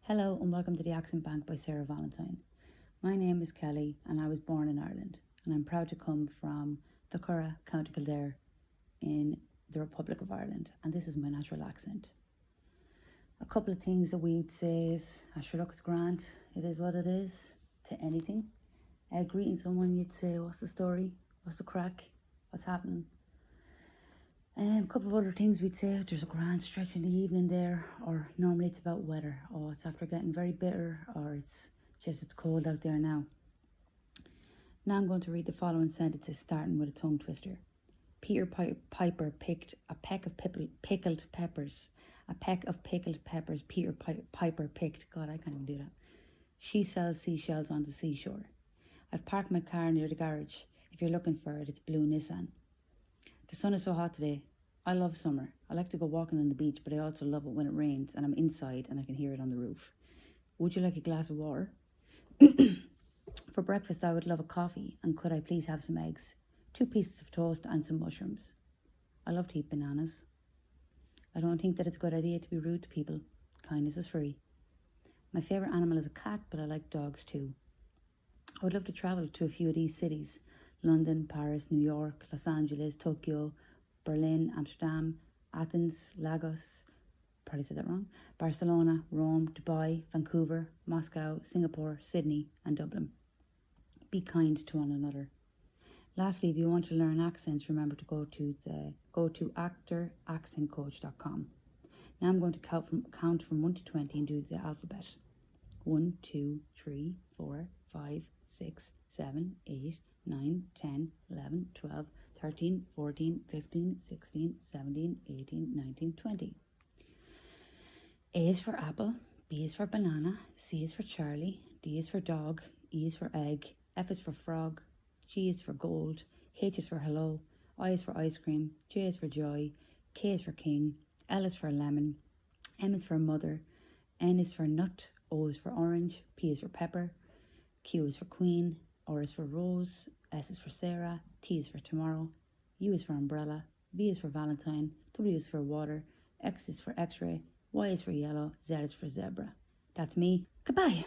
Hello and welcome to the Accent Bank by Sarah Valentine. My name is Kellie and I was born in Ireland, and I'm proud to come from the Curragh, County Kildare in the Republic of Ireland, and this is my natural accent. A couple of things that we'd say is, sure look, it's grand, it is what it is, to anything. Greeting someone, you'd say, what's the story, what's the crack, what's happening. A couple of other things we'd say, there's a grand stretch in the evening there, or normally it's about weather, or it's after getting very bitter, or it's cold out there now. Now I'm going to read the following sentences starting with a tongue twister. Peter Piper picked a peck of pickled peppers. A peck of pickled peppers Peter Piper picked. God, I can't even do that. She sells seashells on the seashore. I've parked my car near the garage. If you're looking for it, it's blue Nissan. The sun is so hot today. I love summer. I like to go walking on the beach, but I also love it when it rains and I'm inside and I can hear it on the roof. Would you like a glass of water? For breakfast, I would love a coffee, and could I please have some eggs, 2 pieces of toast and some mushrooms. I love to eat bananas. I don't think that it's a good idea to be rude to people. Kindness is free. My favourite animal is a cat, but I like dogs too. I would love to travel to a few of these cities: London, Paris, New York, Los Angeles, Tokyo, Berlin, Amsterdam, Athens, Lagos, probably said that wrong, Barcelona, Rome, Dubai, Vancouver, Moscow, Singapore, Sydney and Dublin. Be kind to one another. Lastly, if you want to learn accents, remember to go to actoraccentcoach.com. Now I'm going to count from 1 to 20 and do the alphabet. 1, 2, 3, 4, 5, 6, 7, 8, 9, 10, 11, 12, 13, 14, 15, 16, 17, 18, 19, 20. A is for apple, B is for banana, C is for Charlie, D is for dog, E is for egg, F is for frog, G is for gold, H is for hello, I is for ice cream, J is for joy, K is for king, L is for lemon, M is for mother, N is for nut, O is for orange, P is for pepper, Q is for queen, R is for rose, S is for Sarah, T is for tomorrow, U is for umbrella, V is for Valentine, W is for water, X is for x-ray, Y is for yellow, Z is for zebra. That's me. Goodbye.